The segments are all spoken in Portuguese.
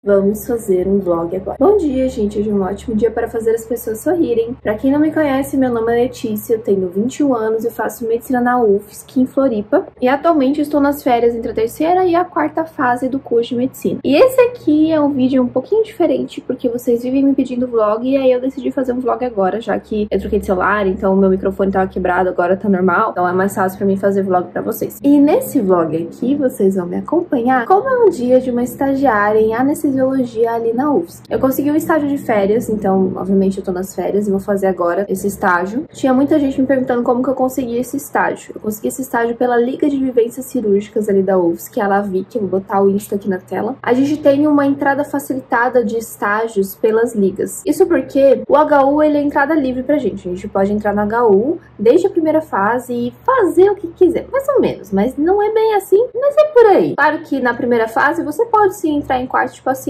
Vamos fazer um vlog agora. Bom dia, gente. Hoje é um ótimo dia para fazer as pessoas sorrirem. Pra quem não me conhece, meu nome é Letícia, eu tenho 21 anos e faço medicina na UFSC, em Floripa. E atualmente estou nas férias entre a terceira e a quarta fase do curso de medicina. E esse aqui é um vídeo um pouquinho diferente, porque vocês vivem me pedindo vlog, e aí eu decidi fazer um vlog agora, já que eu troquei de celular, então o meu microfone tava quebrado, agora tá normal. Então é mais fácil pra mim fazer vlog pra vocês. E nesse vlog aqui, vocês vão me acompanhar como é um dia de uma estagiária em anestesiologia ali na UFSC. Eu consegui um estágio de férias, então obviamente eu tô nas férias e vou fazer agora esse estágio. Tinha muita gente me perguntando como que eu consegui esse estágio. Eu consegui esse estágio pela Liga de Vivências Cirúrgicas ali da UFSC, que é a LAVI, que eu vou botar o Insta aqui na tela. A gente tem uma entrada facilitada de estágios pelas ligas. Isso porque o HU, ele é entrada livre pra gente. A gente pode entrar no HU desde a primeira fase e fazer o que quiser. Mais ou menos, mas não é bem assim, mas é por aí. Claro que na primeira fase você pode sim entrar em quarto de paciente,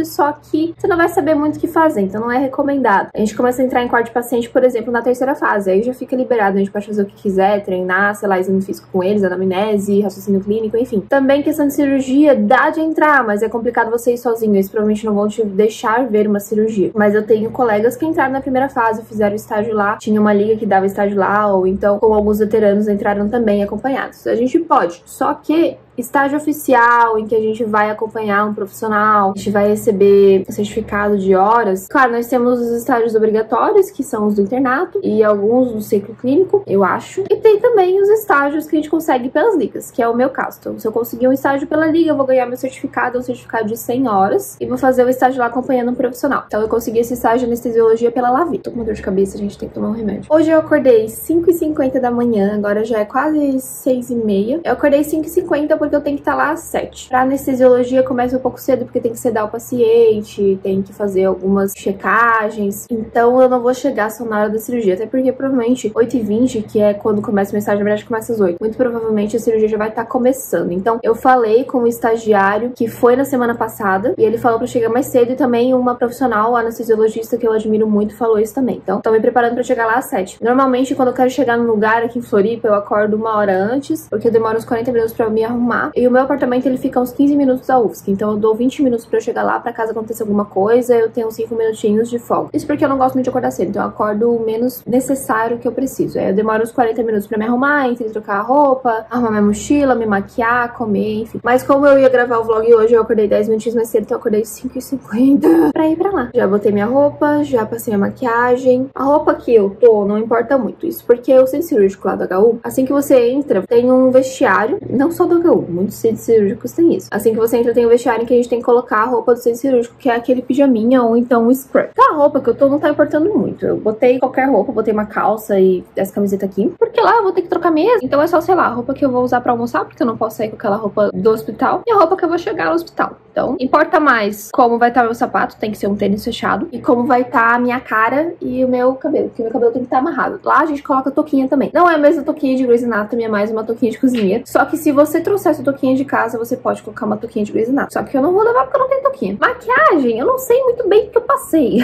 só que você não vai saber muito o que fazer, então não é recomendado. A gente começa a entrar em quarto de paciente, por exemplo, na terceira fase, aí já fica liberado, a gente pode fazer o que quiser, treinar, sei lá, exame físico com eles, anamnese, raciocínio clínico, enfim. Também questão de cirurgia, dá de entrar, mas é complicado você ir sozinho, eles provavelmente não vão te deixar ver uma cirurgia. Mas eu tenho colegas que entraram na primeira fase, fizeram estágio lá, tinha uma liga que dava estágio lá, ou então com alguns veteranos entraram também acompanhados. A gente pode, só que estágio oficial, em que a gente vai acompanhar um profissional, a gente vai receber certificado de horas. Claro, nós temos os estágios obrigatórios, que são os do internato, e alguns do ciclo clínico, eu acho. E tem também os estágios que a gente consegue pelas ligas, que é o meu caso. Então, se eu conseguir um estágio pela liga, eu vou ganhar meu certificado, um certificado de 100 horas, e vou fazer o estágio lá acompanhando um profissional. Então, eu consegui esse estágio de anestesiologia pela LAVI. Tô com uma dor de cabeça, a gente tem que tomar um remédio. Hoje eu acordei 5h50 da manhã, agora já é quase 6h30. Eu acordei 5h50 porque eu tenho que estar lá às 7. Pra anestesiologia começa um pouco cedo, porque tem que sedar o paciente, tem que fazer algumas checagens. Então eu não vou chegar só na hora da cirurgia, até porque provavelmente 8h20, que é quando começa o meu estágio, na verdade começa às 8. Muito provavelmente a cirurgia já vai estar começando. Então eu falei com o estagiário que foi na semana passada, e ele falou pra chegar mais cedo, e também uma profissional, anestesiologista, que eu admiro muito, falou isso também. Então tô me preparando pra chegar lá às 7. Normalmente quando eu quero chegar num lugar aqui em Floripa, eu acordo 1 hora antes, porque eu demoro uns 40 minutos pra me arrumar. E o meu apartamento, ele fica uns 15 minutos da UFSC, então eu dou 20 minutos pra eu chegar lá, pra caso aconteça alguma coisa, eu tenho 5 minutinhos de folga. Isso porque eu não gosto muito de acordar cedo, então eu acordo o menos necessário que eu preciso. Aí eu demoro uns 40 minutos pra me arrumar, entre trocar a roupa, arrumar minha mochila, me maquiar, comer, enfim. Mas como eu ia gravar o vlog hoje, eu acordei 10 minutinhos mais cedo, então eu acordei 5h50 pra ir pra lá. Já botei minha roupa, já passei a maquiagem. A roupa que eu tô não importa muito, isso porque o centro cirúrgico lá do HU, assim que você entra, tem um vestiário, não só do HU, muitos centros cirúrgicos têm isso. Assim que você entra, tem um vestiário em que a gente tem que colocar a roupa do centro cirúrgico, que é aquele pijaminha ou então um scrub. Então, a roupa que eu tô não tá importando muito. Eu botei qualquer roupa, botei uma calça e essa camiseta aqui, porque lá eu vou ter que trocar mesmo. Então é só, sei lá, a roupa que eu vou usar pra almoçar, porque eu não posso sair com aquela roupa do hospital, e a roupa que eu vou chegar no hospital. Então, importa mais como vai estar meu sapato, tem que ser um tênis fechado, e como vai estar a minha cara e o meu cabelo, porque o meu cabelo tem que estar amarrado. Lá a gente coloca touquinha também. Não é a mesma touquinha de Grey's Anatomy, é mais uma touquinha de cozinheiro. Só que se você trouxer essa touquinha de casa, você pode colocar uma touquinha de Grey's Anatomy. Só que eu não vou levar porque eu não tenho touquinha. Maquiagem, eu não sei muito bem o que eu passei.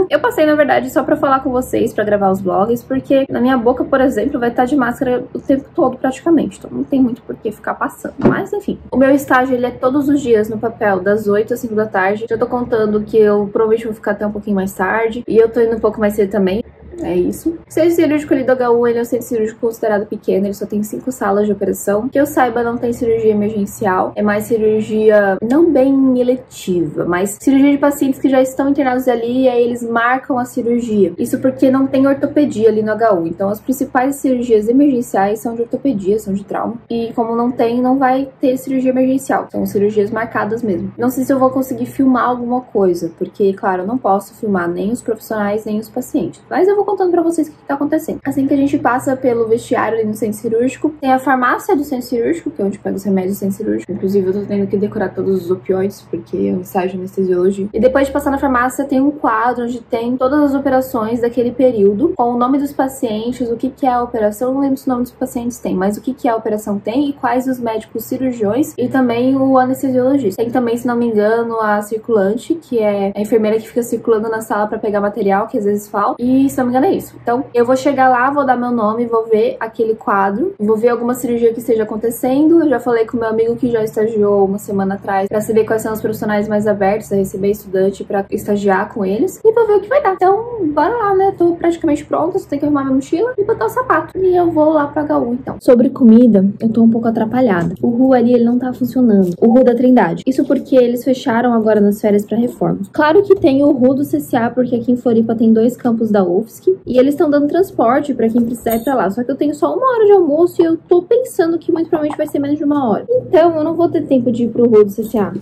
Eu passei, na verdade, só pra falar com vocês, pra gravar os vlogs, porque na minha boca, por exemplo, vai estar de máscara o tempo todo praticamente. Então não tem muito por que ficar passando. Mas, enfim. O meu estágio, ele é todos os dias no papel, das 8 às 5 da tarde. Já tô contando que eu provavelmente vou ficar até um pouquinho mais tarde. E eu tô indo um pouco mais cedo também. É isso. O centro cirúrgico ali do HU, ele é um centro cirúrgico considerado pequeno, ele só tem 5 salas de operação. Que eu saiba, não tem cirurgia emergencial, é mais cirurgia não bem eletiva, mas cirurgia de pacientes que já estão internados ali e aí eles marcam a cirurgia. Isso porque não tem ortopedia ali no HU, então as principais cirurgias emergenciais são de ortopedia, são de trauma, e como não tem, não vai ter cirurgia emergencial, são cirurgias marcadas mesmo. Não sei se eu vou conseguir filmar alguma coisa, porque, claro, eu não posso filmar nem os profissionais, nem os pacientes, mas eu vou contando pra vocês o que tá acontecendo. Assim que a gente passa pelo vestiário ali no centro cirúrgico, tem a farmácia do centro cirúrgico, que é onde pega os remédios do centro cirúrgico. Inclusive, eu tô tendo que decorar todos os opioides, porque é um estágio de anestesiologia. E depois de passar na farmácia, tem um quadro onde tem todas as operações daquele período, com o nome dos pacientes, o que é a operação, não lembro se o nome dos pacientes tem, mas o que a operação tem e quais os médicos cirurgiões e também o anestesiologista. Tem também, se não me engano, a circulante, que é a enfermeira que fica circulando na sala pra pegar material, que às vezes falta. E, se não me engano é isso. Então, eu vou chegar lá, vou dar meu nome, vou ver aquele quadro, vou ver alguma cirurgia que esteja acontecendo. Eu já falei com meu amigo que já estagiou uma semana atrás pra saber quais são os profissionais mais abertos a receber estudante pra estagiar com eles. E vou ver o que vai dar. Então, bora lá, né? Tô praticamente pronta, só tenho que arrumar minha mochila e botar o sapato. E eu vou lá pra HU, então. Sobre comida, eu tô um pouco atrapalhada. O RU ali, ele não tá funcionando. O RU da Trindade. Isso porque eles fecharam agora nas férias pra reforma. Claro que tem o RU do CCA, porque aqui em Floripa tem 2 campos da UFSC. E eles estão dando transporte pra quem precisar ir pra lá. Só que eu tenho só 1 hora de almoço e eu tô pensando que muito provavelmente vai ser menos de 1 hora. Então, eu não vou ter tempo de ir pro RU do CCA.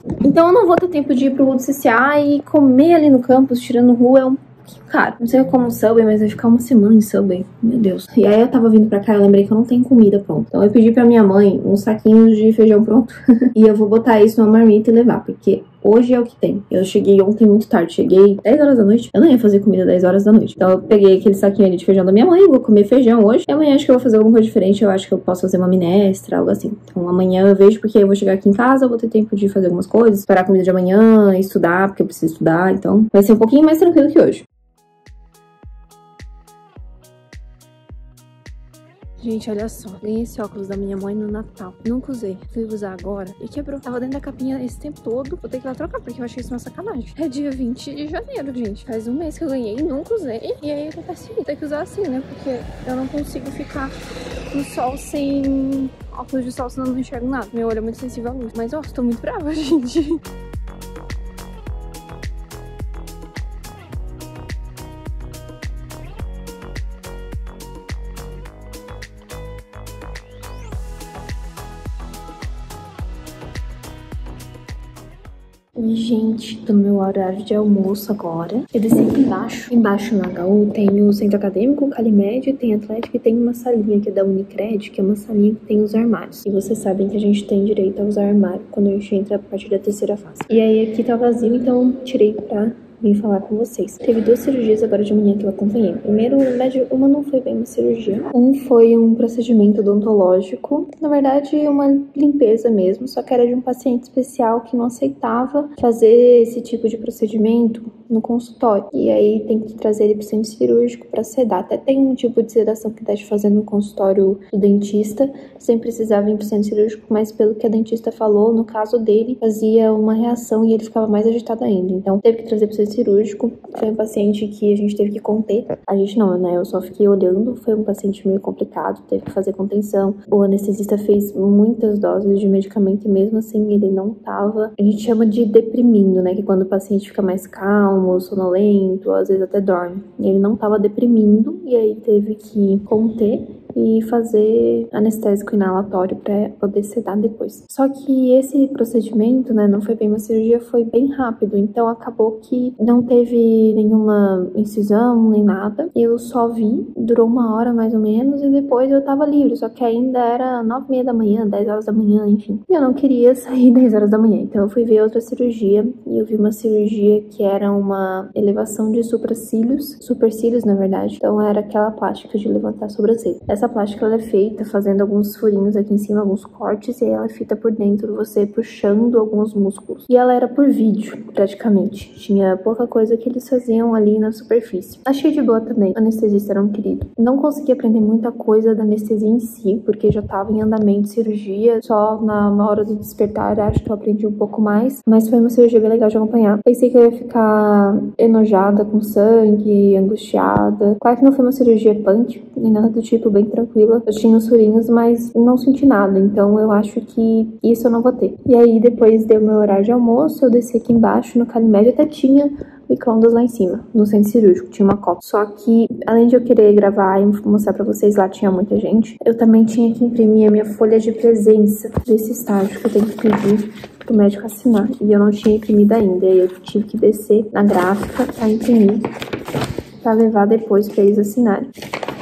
E comer ali no campus, tirando o RU, é um cara, não sei como Subway, mas vai ficar uma semana em Subway. Meu Deus. E aí eu tava vindo pra cá, eu lembrei que eu não tenho comida pronta. Então eu pedi pra minha mãe uns saquinhos de feijão pronto. E eu vou botar isso numa marmita e levar, porque hoje é o que tem. Eu cheguei ontem muito tarde, cheguei 10 horas da noite. Eu não ia fazer comida 10 horas da noite. Então eu peguei aquele saquinho ali de feijão da minha mãe, vou comer feijão hoje. E amanhã acho que eu vou fazer alguma coisa diferente. Eu acho que eu posso fazer uma minestra, algo assim. Então amanhã eu vejo, porque eu vou chegar aqui em casa, eu vou ter tempo de fazer algumas coisas, esperar a comida de amanhã, estudar, porque eu preciso estudar. Então vai ser um pouquinho mais tranquilo que hoje. Gente, olha só. Ganhei esse óculos da minha mãe no Natal. Nunca usei. Fui usar agora e quebrou. Tava dentro da capinha esse tempo todo. Vou ter que ir lá trocar, porque eu achei isso uma sacanagem. É dia 20 de janeiro, gente. Faz um mês que eu ganhei, nunca usei. E aí eu pensei, tem que usar assim, né? Porque eu não consigo ficar no sol sem óculos de sol, senão eu não enxergo nada. Meu olho é muito sensível à luz. Mas, ó, tô muito brava, gente. Oi, gente, tô no meu horário de almoço agora. Eu desci aqui embaixo. Embaixo na HU tem o centro acadêmico, o Calimed, tem Atlético e tem uma salinha que é da Unicred, que é uma salinha que tem os armários. E vocês sabem que a gente tem direito a usar armário quando a gente entra a partir da 3ª fase. E aí aqui tá vazio, então eu tirei pra vim falar com vocês. Teve 2 cirurgias agora de manhã que eu acompanhei. Primeiro, na verdade, uma não foi bem uma cirurgia. Um foi um procedimento odontológico. Na verdade, uma limpeza mesmo, só que era de um paciente especial que não aceitava fazer esse tipo de procedimento no consultório. E aí tem que trazer ele pro centro cirúrgico para sedar. Até tem um tipo de sedação que dá de fazer no consultório do dentista, sem precisar vir pro centro cirúrgico, mas pelo que a dentista falou, no caso dele, fazia uma reação e ele ficava mais agitado ainda. Então, teve que trazer pro centro cirúrgico. Foi um paciente que a gente teve que conter. A gente não, né? Eu só fiquei olhando. Foi um paciente meio complicado, teve que fazer contenção. O anestesista fez muitas doses de medicamento e mesmo assim ele não tava... A gente chama de deprimindo, né? Que é quando o paciente fica mais calmo, sonolento, às vezes até dorme. E ele não tava deprimindo e aí teve que conter e fazer anestésico inalatório para poder sedar depois. Só que esse procedimento, né, não foi bem uma cirurgia, foi bem rápido, então acabou que não teve nenhuma incisão, nem nada. Eu só vi, durou 1 hora mais ou menos, e depois eu tava livre, só que ainda era 9h30 da manhã, 10 horas da manhã, enfim. E eu não queria sair 10 horas da manhã, então eu fui ver outra cirurgia, e eu vi uma cirurgia que era uma elevação de supracílios, supercílios, na verdade. Então era aquela plástica de levantar a sobrancelha. Essa plástica ela é feita fazendo alguns furinhos aqui em cima, alguns cortes, e aí ela fica por dentro, você puxando alguns músculos. E ela era por vídeo, praticamente. Tinha pouca coisa que eles faziam ali na superfície. Achei de boa também. O anestesista era um querido. Não consegui aprender muita coisa da anestesia em si, porque já estava em andamento de cirurgia. Só na hora do despertar, acho que eu aprendi um pouco mais. Mas foi uma cirurgia bem legal de acompanhar. Pensei que eu ia ficar enojada com sangue, angustiada. Claro que não foi uma cirurgia punk, nem nada do tipo, bem tranquila. Eu tinha uns furinhos, mas não senti nada. Então eu acho que isso eu não vou ter. E aí depois deu meu horário de almoço, eu desci aqui embaixo no Calimed, até tinha micro-ondas lá em cima, no centro cirúrgico, tinha uma copa. Só que, além de eu querer gravar e mostrar pra vocês, lá tinha muita gente, eu também tinha que imprimir a minha folha de presença desse estágio, que eu tenho que pedir pro médico assinar. E eu não tinha imprimido ainda, e eu tive que descer na gráfica pra imprimir, pra levar depois pra eles assinarem.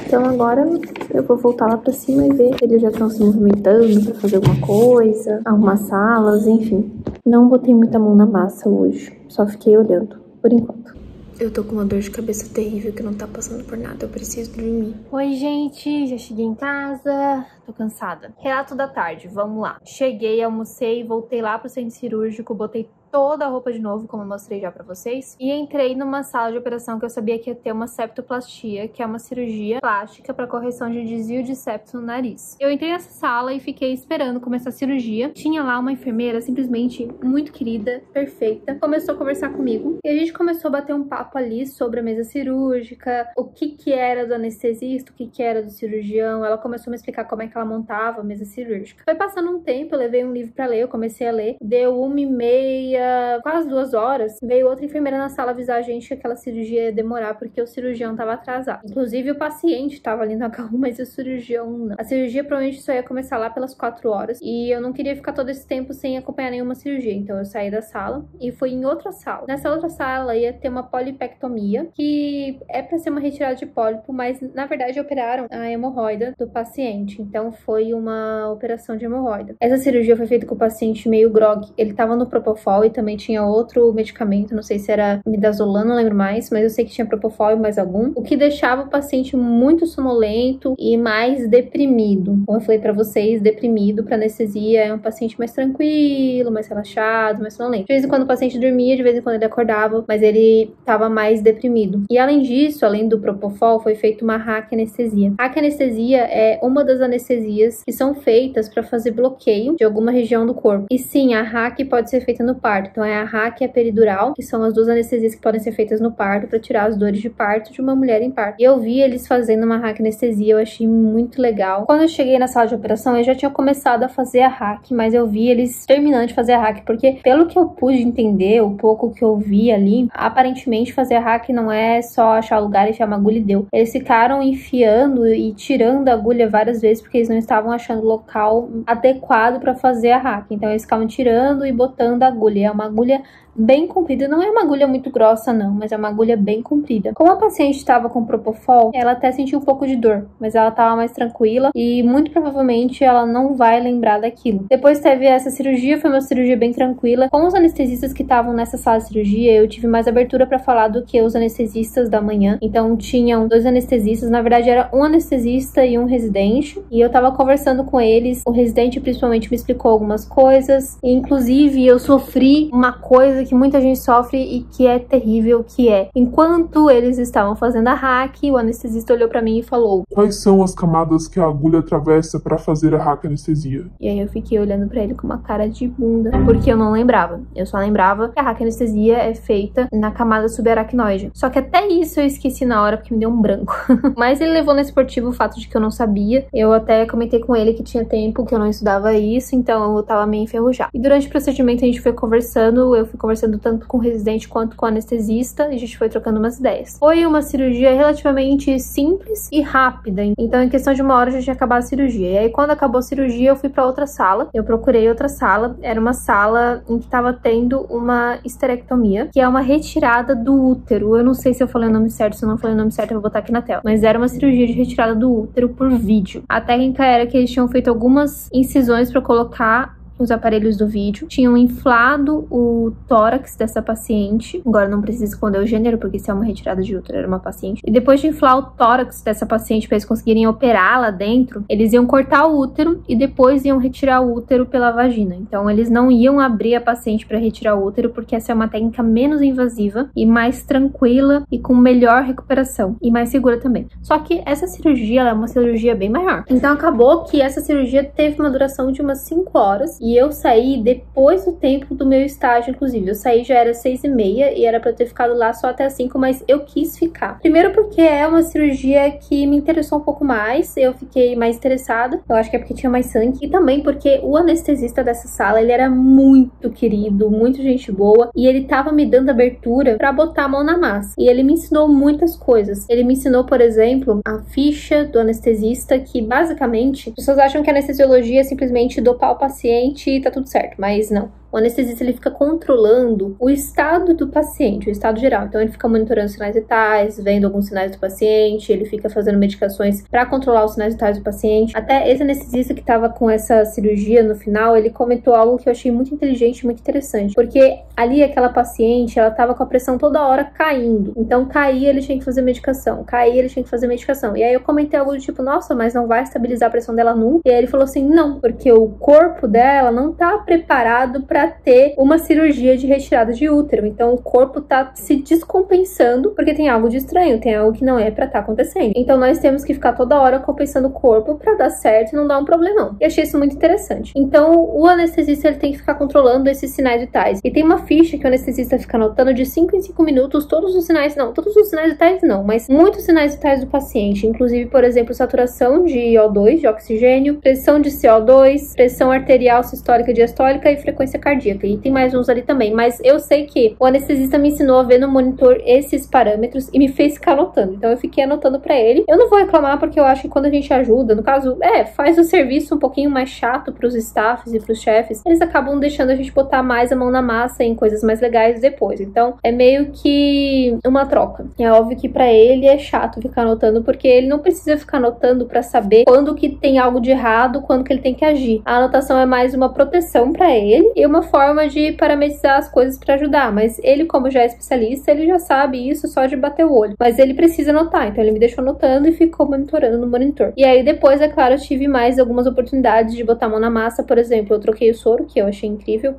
Então agora eu vou voltar lá pra cima e ver se eles já estão se movimentando pra fazer alguma coisa, arrumar salas, enfim. Não botei muita mão na massa hoje, só fiquei olhando, por enquanto. Eu tô com uma dor de cabeça terrível que não tá passando por nada, eu preciso dormir. Oi, gente, já cheguei em casa, tô cansada. Relato da tarde, vamos lá. Cheguei, almocei, voltei lá pro centro cirúrgico, botei toda a roupa de novo, como eu mostrei já pra vocês, e entrei numa sala de operação que eu sabia que ia ter uma septoplastia, que é uma cirurgia plástica para correção de desvio de septo no nariz. Eu entrei nessa sala e fiquei esperando começar a cirurgia. Tinha lá uma enfermeira simplesmente muito querida, perfeita, começou a conversar comigo e a gente começou a bater um papo ali sobre a mesa cirúrgica, o que era do anestesista, o que era do cirurgião. Ela começou a me explicar como é que ela montava a mesa cirúrgica. Foi passando um tempo, eu levei um livro pra ler, eu comecei a ler, deu 1h30, quase 2 horas, veio outra enfermeira na sala avisar a gente que aquela cirurgia ia demorar porque o cirurgião tava atrasado. Inclusive o paciente tava ali na cama, mas o cirurgião não. A cirurgia provavelmente só ia começar lá pelas 4 horas e eu não queria ficar todo esse tempo sem acompanhar nenhuma cirurgia, então eu saí da sala e fui em outra sala. Nessa outra sala ia ter uma polipectomia, que é pra ser uma retirada de pólipo, mas na verdade operaram a hemorroida do paciente, então foi uma operação de hemorroida. Essa cirurgia foi feita com o paciente meio grog, ele tava no Propofol e também tinha outro medicamento, não sei se era midazolam, não lembro mais, mas eu sei que tinha Propofol e mais algum, o que deixava o paciente muito sonolento e mais deprimido. Como eu falei pra vocês, deprimido pra anestesia é um paciente mais tranquilo, mais relaxado, mais sonolento. De vez em quando o paciente dormia, de vez em quando ele acordava, mas ele tava mais deprimido. E além disso, além do Propofol, foi feita uma raquianestesia. A raquianestesia é uma das anestesias que são feitas para fazer bloqueio de alguma região do corpo. E sim, a raque pode ser feita no parto. Então é a raque e a peridural, que são as duas anestesias que podem ser feitas no parto para tirar as dores de parto de uma mulher em parto. E eu vi eles fazendo uma raquianestesia, eu achei muito legal. Quando eu cheguei na sala de operação, eu já tinha começado a fazer a raque, mas eu vi eles terminando de fazer a raque, porque pelo que eu pude entender, o pouco que eu vi ali, aparentemente fazer a raque não é só achar o lugar e enfiar uma agulha e deu. Eles ficaram enfiando e tirando a agulha várias vezes porque eles não estavam achando o local adequado para fazer a raque. Então eles ficavam tirando e botando a agulha. É uma agulha bem comprida, não é uma agulha muito grossa não, mas é uma agulha bem comprida. Como a paciente estava com Propofol, ela até sentiu um pouco de dor, mas ela estava mais tranquila e muito provavelmente ela não vai lembrar daquilo. Depois teve essa cirurgia, foi uma cirurgia bem tranquila. Com os anestesistas que estavam nessa sala de cirurgia, eu tive mais abertura para falar do que os anestesistas da manhã. Então tinham 2 anestesistas, na verdade era um anestesista e um residente, e eu tava conversando com eles. O residente principalmente me explicou algumas coisas, e inclusive eu sofri uma coisa que muita gente sofre e que é terrível, que é, enquanto eles estavam fazendo a raque, o anestesista olhou pra mim e falou: quais são as camadas que a agulha atravessa para fazer a raquianestesia? E aí eu fiquei olhando pra ele com uma cara de bunda, porque eu não lembrava. Eu só lembrava que a raquianestesia é feita na camada subaracnoide. Só que até isso eu esqueci na hora, porque me deu um branco. Mas ele levou no esportivo o fato de que eu não sabia. Eu até comentei com ele que tinha tempo que eu não estudava isso, então eu tava meio enferrujada. E durante o procedimento a gente foi conversando, eu fui conversando tanto com o residente quanto com o anestesista, e a gente foi trocando umas ideias. Foi uma cirurgia relativamente simples e rápida, então em questão de 1 hora já tinha acabado a cirurgia. E aí quando acabou a cirurgia eu fui pra outra sala, eu procurei outra sala, era uma sala em que tava tendo uma histerectomia, que é uma retirada do útero. Eu não sei se eu falei o nome certo, se eu não falei o nome certo eu vou botar aqui na tela, mas era uma cirurgia de retirada do útero por vídeo. A técnica era que eles tinham feito algumas incisões pra colocar os aparelhos do vídeo, tinham inflado o tórax dessa paciente. Agora não precisa esconder o gênero, porque isso é uma retirada de útero, era uma paciente. E depois de inflar o tórax dessa paciente para eles conseguirem operar lá dentro, eles iam cortar o útero e depois iam retirar o útero pela vagina. Então eles não iam abrir a paciente para retirar o útero, porque essa é uma técnica menos invasiva e mais tranquila e com melhor recuperação e mais segura também. Só que essa cirurgia, ela é uma cirurgia bem maior. Então acabou que essa cirurgia teve uma duração de umas 5 horas e eu saí depois do tempo do meu estágio, inclusive. Eu saí já era 6h30 e era pra eu ter ficado lá só até as 5, mas eu quis ficar. Primeiro porque é uma cirurgia que me interessou um pouco mais, eu fiquei mais interessada. Eu acho que é porque tinha mais sangue. E também porque o anestesista dessa sala, ele era muito querido, muito gente boa, e ele tava me dando abertura pra botar a mão na massa. E ele me ensinou muitas coisas. Ele me ensinou, por exemplo, a ficha do anestesista, que basicamente, as pessoas acham que a anestesiologia é simplesmente dopar o paciente e tá tudo certo, mas não. O anestesista, ele fica controlando o estado do paciente, o estado geral. Então, ele fica monitorando os sinais vitais, vendo alguns sinais do paciente, ele fica fazendo medicações para controlar os sinais vitais do paciente. Até esse anestesista que tava com essa cirurgia no final, ele comentou algo que eu achei muito inteligente e muito interessante. Porque ali, aquela paciente, ela tava com a pressão toda hora caindo. Então, caía, ele tinha que fazer medicação. Caía, ele tinha que fazer medicação. E aí, eu comentei algo do tipo, nossa, mas não vai estabilizar a pressão dela nunca? E aí, ele falou assim, não, porque o corpo dela não tá preparado para para ter uma cirurgia de retirada de útero. Então o corpo tá se descompensando porque tem algo de estranho, tem algo que não é para estar acontecendo. Então nós temos que ficar toda hora compensando o corpo para dar certo e não dar um problemão. E achei isso muito interessante. Então o anestesista ele tem que ficar controlando esses sinais vitais. E tem uma ficha que o anestesista fica anotando de 5 em 5 minutos todos os sinais vitais não, mas muitos sinais vitais do paciente, inclusive, por exemplo, saturação de O2, de oxigênio, pressão de CO2, pressão arterial sistólica, diastólica e frequência cardíaca. E tem mais uns ali também, mas eu sei que o anestesista me ensinou a ver no monitor esses parâmetros e me fez ficar anotando. Então eu fiquei anotando pra ele. Eu não vou reclamar porque eu acho que quando a gente ajuda, no caso, faz o serviço um pouquinho mais chato pros staffs e pros chefes, eles acabam deixando a gente botar mais a mão na massa em coisas mais legais depois. Então é meio que uma troca. É óbvio que pra ele é chato ficar anotando, porque ele não precisa ficar anotando pra saber quando que tem algo de errado, quando que ele tem que agir. A anotação é mais uma proteção pra ele e uma forma de parametrizar as coisas pra ajudar, mas ele, como já é especialista, ele já sabe isso só de bater o olho, mas ele precisa anotar, então ele me deixou anotando e ficou monitorando no monitor. E aí depois, é claro, eu tive mais algumas oportunidades de botar a mão na massa. Por exemplo, eu troquei o soro, que eu achei incrível,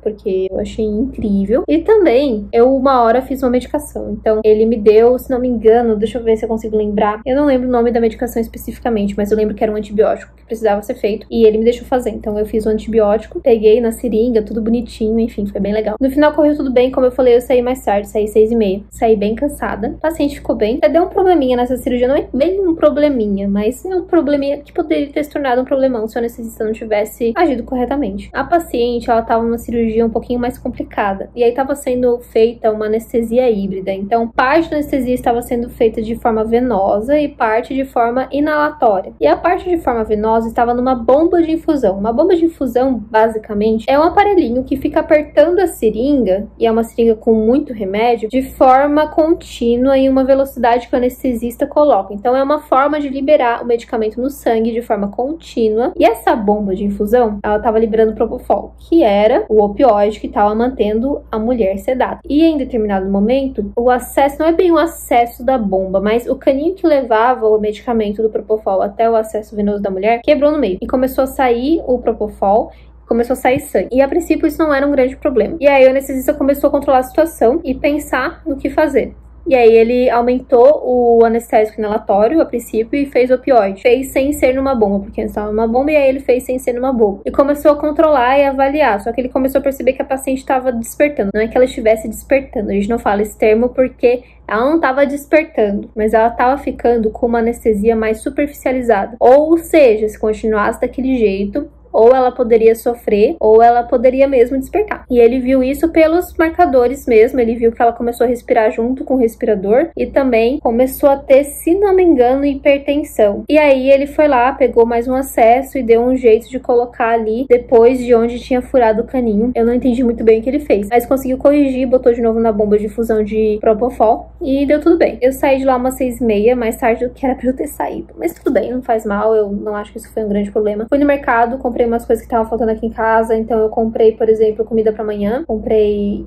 e também eu uma hora fiz uma medicação, então ele me deu, se não me engano, deixa eu ver se eu consigo lembrar, eu não lembro o nome da medicação especificamente, mas eu lembro que era um antibiótico que precisava ser feito e ele me deixou fazer. Então eu fiz o antibiótico, peguei na seringa, tudo bonitinho, enfim, foi bem legal. No final correu tudo bem, como eu falei, eu saí mais tarde, saí 6h30, saí bem cansada, o paciente ficou bem, deu um probleminha nessa cirurgia, não é bem um probleminha, mas é um probleminha que poderia ter se tornado um problemão se o anestesista não tivesse agido corretamente. A paciente, ela tava numa cirurgia um pouquinho mais complicada, e aí tava sendo feita uma anestesia híbrida, então parte da anestesia estava sendo feita de forma venosa e parte de forma inalatória. E a parte de forma venosa estava numa bomba de infusão. Uma bomba de infusão, basicamente, é um aparelhinho que fica apertando a seringa, e é uma seringa com muito remédio, de forma contínua em uma velocidade que o anestesista coloca. Então é uma forma de liberar o medicamento no sangue de forma contínua. E essa bomba de infusão, ela estava liberando propofol, que era o opioide que estava mantendo a mulher sedada. E em determinado momento, o acesso, não é bem o acesso da bomba, mas o caninho que levava o medicamento do propofol até o acesso venoso da mulher quebrou no meio e começou a sair o propofol, começou a sair sangue. E a princípio isso não era um grande problema. E aí o anestesista começou a controlar a situação e pensar no que fazer. E aí ele aumentou o anestésico inalatório a princípio e fez opioide. Fez sem ser numa bomba, porque antes estava numa bomba, e aí ele fez sem ser numa bomba. E começou a controlar e avaliar, só que ele começou a perceber que a paciente estava despertando. Não é que ela estivesse despertando, a gente não fala esse termo porque ela não estava despertando, mas ela estava ficando com uma anestesia mais superficializada. Ou seja, se continuasse daquele jeito, ou ela poderia sofrer, ou ela poderia mesmo despertar. E ele viu isso pelos marcadores mesmo, ele viu que ela começou a respirar junto com o respirador e também começou a ter, se não me engano, hipertensão. E aí ele foi lá, pegou mais um acesso e deu um jeito de colocar ali, depois de onde tinha furado o caninho. Eu não entendi muito bem o que ele fez, mas conseguiu corrigir, botou de novo na bomba de infusão de propofol e deu tudo bem. Eu saí de lá umas 6h30, mais tarde do que era pra eu ter saído, mas tudo bem, não faz mal, eu não acho que isso foi um grande problema. Fui no mercado, comprei umas coisas que estavam faltando aqui em casa, então eu comprei, por exemplo, comida pra amanhã, comprei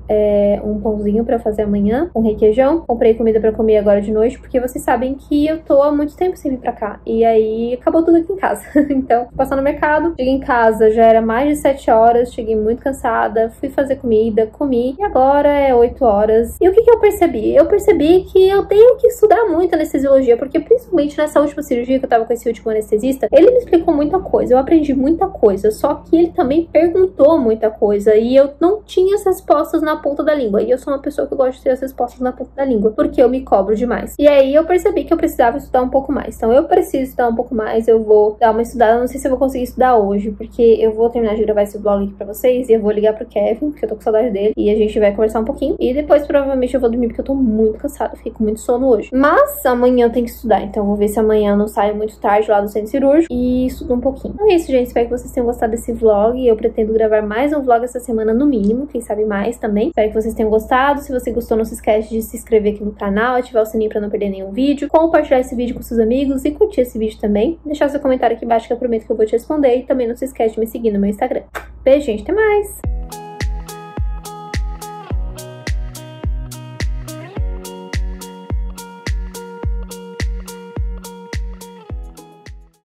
um pãozinho pra fazer amanhã, um requeijão, comprei comida pra comer agora de noite, porque vocês sabem que eu tô há muito tempo sem vir pra cá, e aí acabou tudo aqui em casa. Então, fui passar no mercado, cheguei em casa, já era mais de 7 horas, cheguei muito cansada, fui fazer comida, comi, e agora é 8 horas. E o que eu percebi? Eu percebi que eu tenho que estudar muito anestesiologia, porque principalmente nessa última cirurgia que eu tava com esse último anestesista, ele me explicou muita coisa, eu aprendi muita coisa, só que ele também perguntou muita coisa e eu não tinha as respostas na ponta da língua. E eu sou uma pessoa que gosta de ter as respostas na ponta da língua, porque eu me cobro demais. E aí eu percebi que eu precisava estudar um pouco mais. Então eu preciso estudar um pouco mais, eu vou dar uma estudada. Não sei se eu vou conseguir estudar hoje, porque eu vou terminar de gravar esse vlog aqui pra vocês e eu vou ligar pro Kevin, porque eu tô com saudade dele, e a gente vai conversar um pouquinho. E depois provavelmente eu vou dormir, porque eu tô muito cansada, fiquei com muito sono hoje. Mas amanhã eu tenho que estudar, então eu vou ver se amanhã eu não saio muito tarde lá do centro cirúrgico e estudo um pouquinho. Então é isso, gente. Espero que vocês tenham gostado desse vlog. Eu pretendo gravar mais um vlog essa semana no mínimo, quem sabe mais também. Espero que vocês tenham gostado. Se você gostou, não se esquece de se inscrever aqui no canal, ativar o sininho pra não perder nenhum vídeo, compartilhar esse vídeo com seus amigos e curtir esse vídeo também. Deixar seu comentário aqui embaixo que eu prometo que eu vou te responder, e também não se esquece de me seguir no meu Instagram. Beijo, gente, até mais!